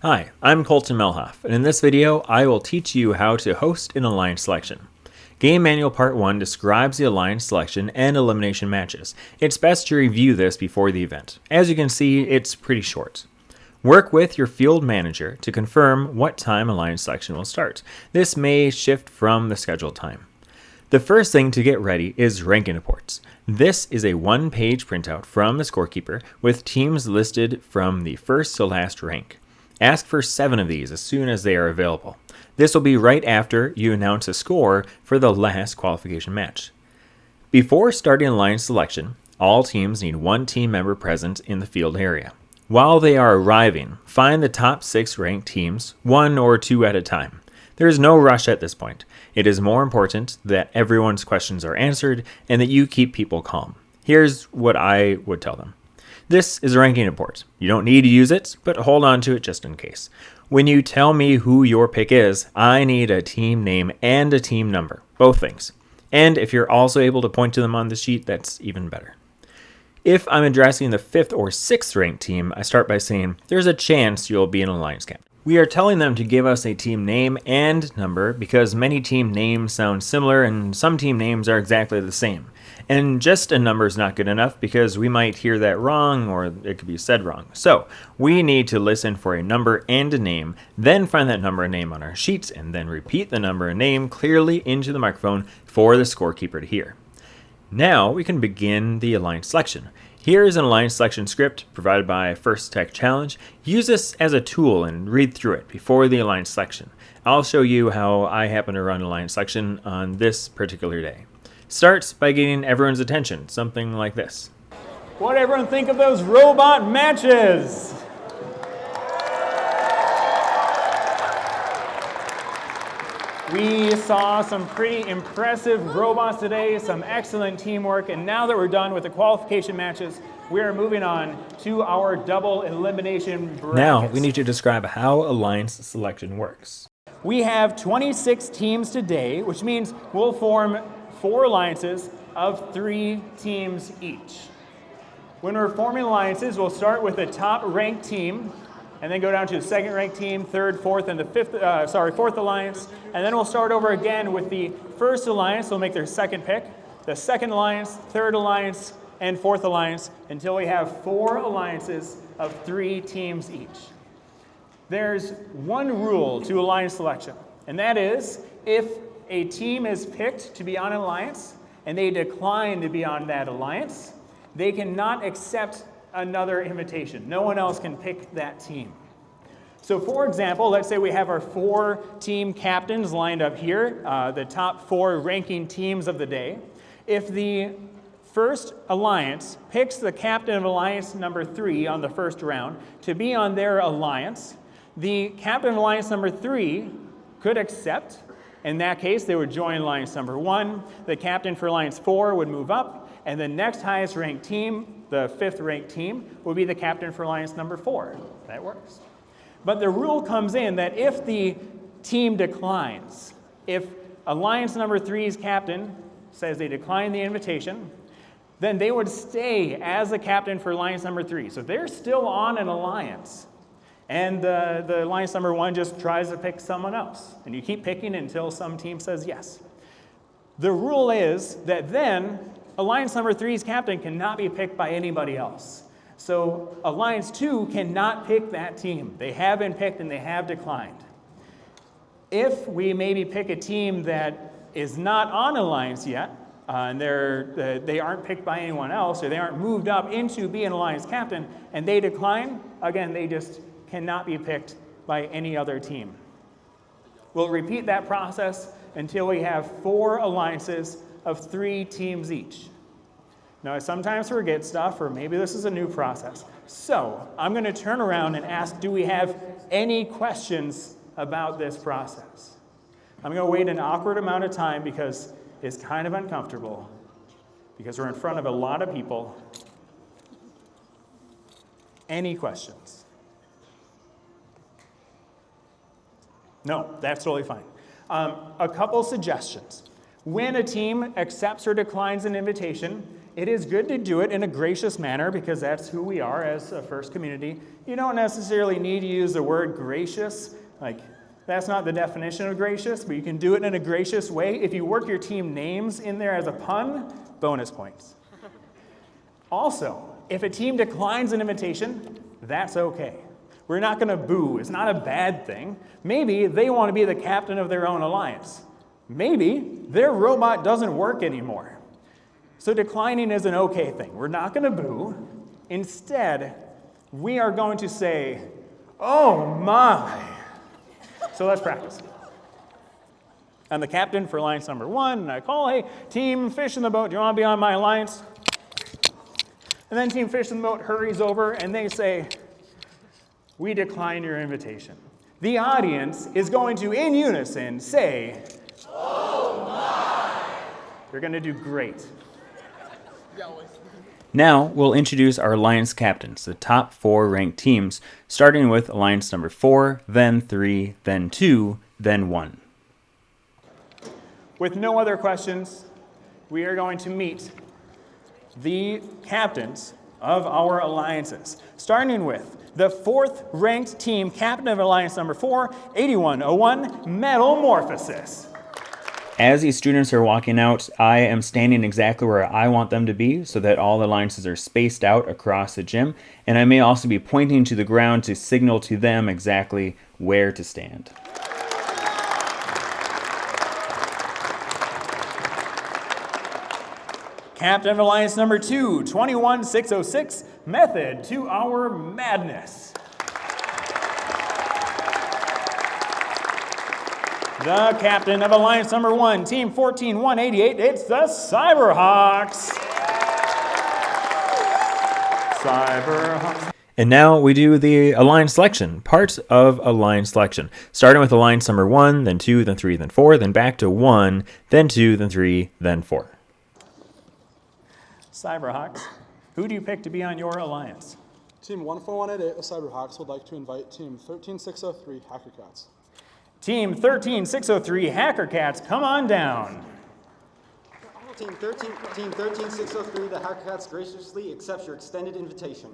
Hi, I'm Colton Melhoff, and in this video, I will teach you how to host an alliance selection. Game Manual Part 1 describes the alliance selection and elimination matches. It's best to review this before the event. As you can see, it's pretty short. Work with your field manager to confirm what time alliance selection will start. This may shift from the scheduled time. The first thing to get ready is ranking reports. This is a one-page printout from the scorekeeper with teams listed from the first to last rank. Ask for 7 of these as soon as they are available. This will be right after you announce a score for the last qualification match. Before starting alliance selection, all teams need one team member present in the field area. While they are arriving, find the top 6 ranked teams, 1 or 2 at a time. There is no rush at this point. It is more important that everyone's questions are answered and that you keep people calm. Here's what I would tell them. This is a ranking report. You don't need to use it, but hold on to it just in case. When you tell me who your pick is, I need a team name and a team number, both things. And if you're also able to point to them on the sheet, that's even better. If I'm addressing the 5th or 6th ranked team, I start by saying, there's a chance you'll be an alliance captain. We are telling them to give us a team name and number because many team names sound similar and some team names are exactly the same. And just a number is not good enough because we might hear that wrong or it could be said wrong. So we need to listen for a number and a name, then find that number and name on our sheets, and then repeat the number and name clearly into the microphone for the scorekeeper to hear. Now we can begin the alliance selection. Here is an alliance selection script provided by First Tech Challenge. Use this as a tool and read through it before the alliance selection. I'll show you how I happen to run alliance selection on this particular day. Starts by getting everyone's attention, something like this. What did everyone think of those robot matches? We saw some pretty impressive robots today, some excellent teamwork, and now that we're done with the qualification matches, we are moving on to our double elimination brackets. Now we need to describe how alliance selection works. We have 26 teams today, which means we'll form 4 alliances of 3 teams each. When we're forming alliances, we'll start with the top ranked team, and then go down to the second ranked team, third, fourth, and the fourth alliance. And then we'll start over again with the first alliance. They'll make their second pick, the second alliance, third alliance, and fourth alliance until we have 4 alliances of 3 teams each. There's one rule to alliance selection, and that is if a team is picked to be on an alliance and they decline to be on that alliance, they cannot accept another invitation. No one else can pick that team. So for example, let's say we have our 4 team captains lined up here, the top 4 ranking teams of the day. If the first alliance picks the captain of alliance number 3 on the first round to be on their alliance, the captain of alliance number 3 could accept. In that case, they would join alliance number 1. The captain for alliance 4 would move up, and the next highest ranked team, the 5th ranked team, would be the captain for alliance number 4. That works. But the rule comes in that if the team declines, if alliance number 3's captain says they decline the invitation, then they would stay as the captain for alliance number 3. So they're still on an alliance. And the alliance number 1 just tries to pick someone else. And you keep picking until some team says yes. The rule is that then alliance number 3's captain cannot be picked by anybody else. So alliance 2 cannot pick that team. They have been picked and they have declined. If we maybe pick a team that is not on alliance yet, and they aren't picked by anyone else, or they aren't moved up into being alliance captain, and they decline, again, they just cannot be picked by any other team. We'll repeat that process until we have 4 alliances of 3 teams each. Now, I sometimes forget stuff, or maybe this is a new process. So I'm going to turn around and ask, do we have any questions about this process? I'm going to wait an awkward amount of time because it's kind of uncomfortable, because we're in front of a lot of people. Any questions? No, that's totally fine. A couple suggestions. When a team accepts or declines an invitation, it is good to do it in a gracious manner because that's who we are as a First Community. You don't necessarily need to use the word gracious. Like, that's not the definition of gracious, but you can do it in a gracious way. If you work your team names in there as a pun, bonus points. Also, if a team declines an invitation, that's okay. We're not going to boo. It's not a bad thing. Maybe they want to be the captain of their own alliance. Maybe their robot doesn't work anymore. So declining is an okay thing. We're not going to boo. Instead, we are going to say, oh my. So let's practice. I'm the captain for alliance number 1, and I call, hey, team fish in the boat, do you want to be on my alliance? And then team fish in the boat hurries over, and they say, we decline your invitation. The audience is going to, in unison, say, oh my. You're going to do great. Now we'll introduce our alliance captains, the top 4 ranked teams, starting with alliance number 4, then 3, then 2, then 1. With no other questions, we are going to meet the captains of our alliances, starting with the 4th ranked team, captain of alliance number 4, 8101, Metamorphosis. As these students are walking out, I am standing exactly where I want them to be so that all the alliances are spaced out across the gym, and I may also be pointing to the ground to signal to them exactly where to stand. Captain of alliance number 2, 21606, Method to Our Madness. The captain of alliance number 1, team 14188, it's the Cyberhawks. Cyberhawks. And now we do the alliance selection, parts of alliance selection, starting with alliance number 1, then 2, then 3, then 4, then back to 1, then 2, then 3, then 4. Cyberhawks, who do you pick to be on your alliance? Team 14188, the Cyberhawks, would like to invite Team 13603, Hacker Cats. Team 13603, Hacker Cats, come on down. Team 13603, the Hacker Cats graciously accepts your extended invitation.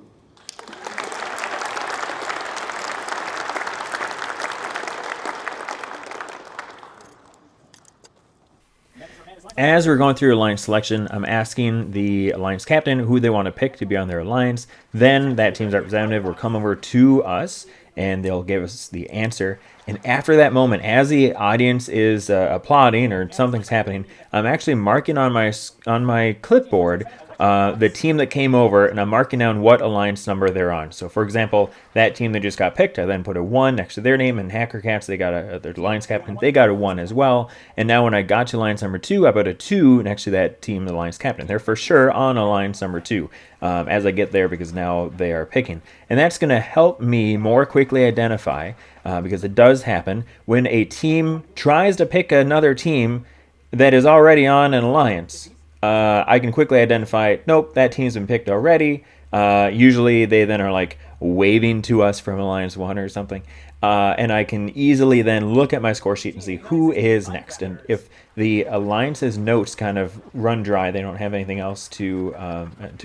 As we're going through alliance selection, I'm asking the alliance captain who they want to pick to be on their alliance. Then that team's representative will come over to us and they'll give us the answer. And after that moment, as the audience is applauding or something's happening, I'm actually marking on my clipboard the team that came over, and I'm marking down what alliance number they're on. So, for example, that team that just got picked, I then put a 1 next to their name, and Hacker Cats, they got their alliance captain, they got a 1 as well. And now when I got to alliance number 2, I put a 2 next to that team alliance captain. They're for sure on alliance number 2 as I get there because now they are picking. And that's going to help me more quickly identify, because it does happen, when a team tries to pick another team that is already on an alliance. I can quickly identify, nope, that team's been picked already. Usually they then are like waving to us from Alliance 1 or something. And I can easily then look at my score sheet and see who is next. And if the Alliance's notes kind of run dry, they don't have anything else to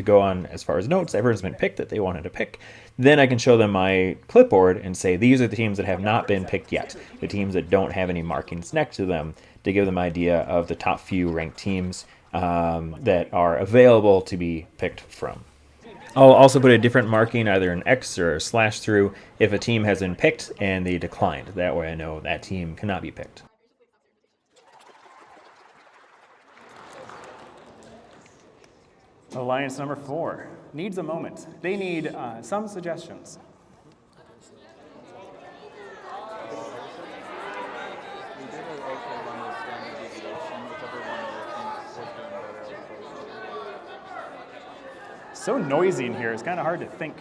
go on as far as notes, everyone's been picked that they wanted to pick, then I can show them my clipboard and say, these are the teams that have not been picked yet, the teams that don't have any markings next to them, to give them an idea of the top few ranked teams that are available to be picked from. I'll also put a different marking, either an X or a slash through, if a team has been picked and they declined. That way I know that team cannot be picked. Alliance number 4 needs a moment. They need some suggestions. So noisy in here, it's kind of hard to think.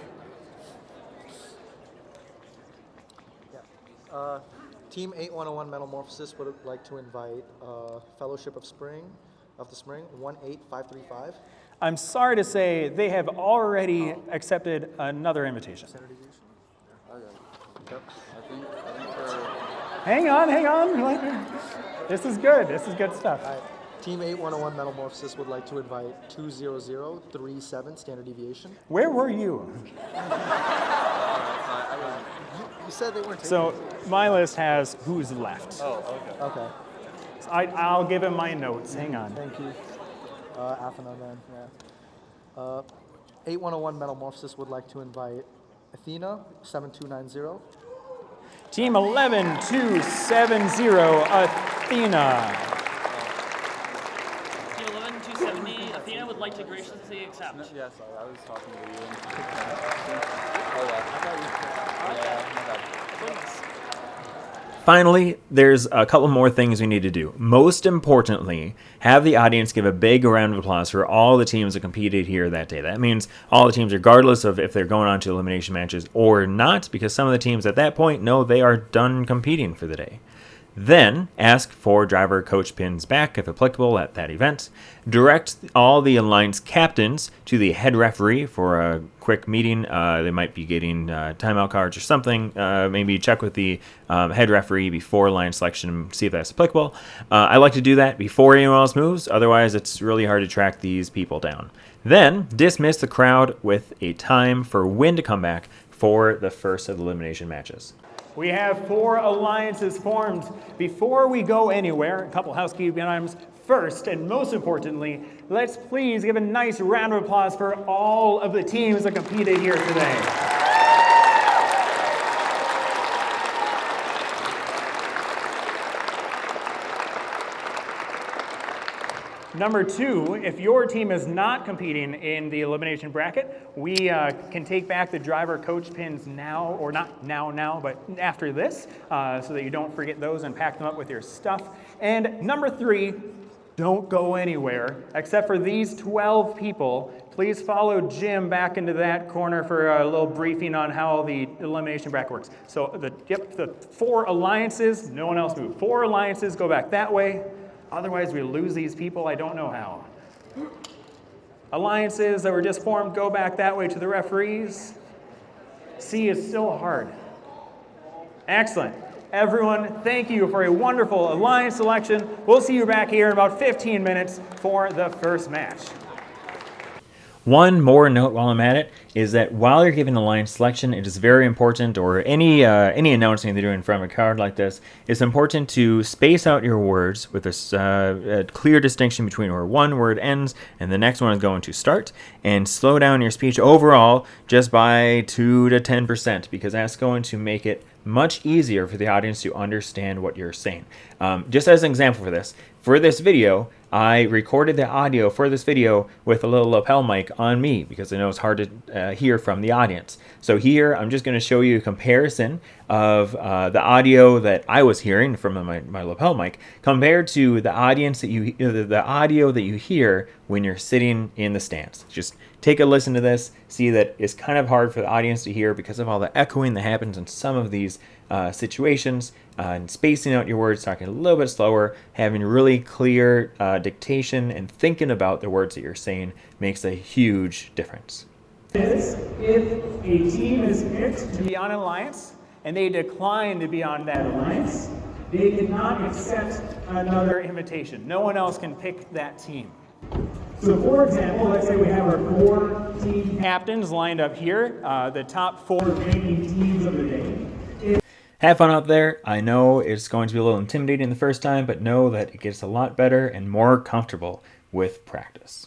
Team 8101 Metamorphosis would like to invite Fellowship of the Spring 18535. I'm sorry to say they have already accepted another invitation. Hang on. This is good. This is good stuff. Team 8101 Metamorphosis would like to invite 20037 standard deviation. Where were you? You said they weren't taking So it. my list has who's left. Okay. So I'll give him my notes. Hang on. Thank you. Athena then, yeah. 8101 Metamorphosis would like to invite Athena 7290. Team 11270, Athena. Team 11270, Athena would like to graciously accept. Yes, I was talking to you. Oh yeah. I thought you. Yeah, my bad. Finally, there's a couple more things we need to do. Most importantly, have the audience give a big round of applause for all the teams that competed here that day. That means all the teams, regardless of if they're going on to elimination matches or not, because some of the teams at that point know they are done competing for the day. Then, ask for driver coach pins back, if applicable, at that event. Direct all the alliance captains to the head referee for a quick meeting. They might be getting timeout cards or something. Maybe check with the head referee before alliance selection and see if that's applicable. I like to do that before anyone else moves. Otherwise, it's really hard to track these people down. Then, dismiss the crowd with a time for when to come back for the first of the elimination matches. We have 4 alliances formed. Before we go anywhere, a couple housekeeping items. First, and most importantly, let's please give a nice round of applause for all of the teams that competed here today. Number 2, if your team is not competing in the elimination bracket, we can take back the driver coach pins now, or not now, but after this, so that you don't forget those and pack them up with your stuff. And number 3, don't go anywhere, except for these 12 people. Please follow Jim back into that corner for a little briefing on how the elimination bracket works. So the 4 alliances, no one else move. 4 alliances, go back that way. Otherwise, we lose these people. I don't know how. Alliances that were just formed, go back that way to the referees. C is still hard. Excellent. Everyone, thank you for a wonderful alliance selection. We'll see you back here in about 15 minutes for the first match. One more note while I'm at it is that while you're giving alliance selection, it is very important, or any announcing they do in front of a card like this, it's important to space out your words with a clear distinction between where one word ends and the next one is going to start, and slow down your speech overall just by 2 to 10%, because that's going to make it much easier for the audience to understand what you're saying. Just as an example for this video, I recorded the audio for this video with a little lapel mic on me because I know it's hard to hear from the audience. So here I'm just going to show you a comparison of the audio that I was hearing from my lapel mic compared to the audio that you hear when you're sitting in the stands. Just take a listen to this, see that it's kind of hard for the audience to hear because of all the echoing that happens in some of these situations, and spacing out your words, talking a little bit slower, having really clear dictation, and thinking about the words that you're saying makes a huge difference. If a team is picked to be on an alliance and they decline to be on that alliance, they cannot accept another invitation. No one else can pick that team. So for example, let's say we have our 4 team captains lined up here, the top 4 ranking teams of the day. Have fun out there. I know it's going to be a little intimidating the first time, but know that it gets a lot better and more comfortable with practice.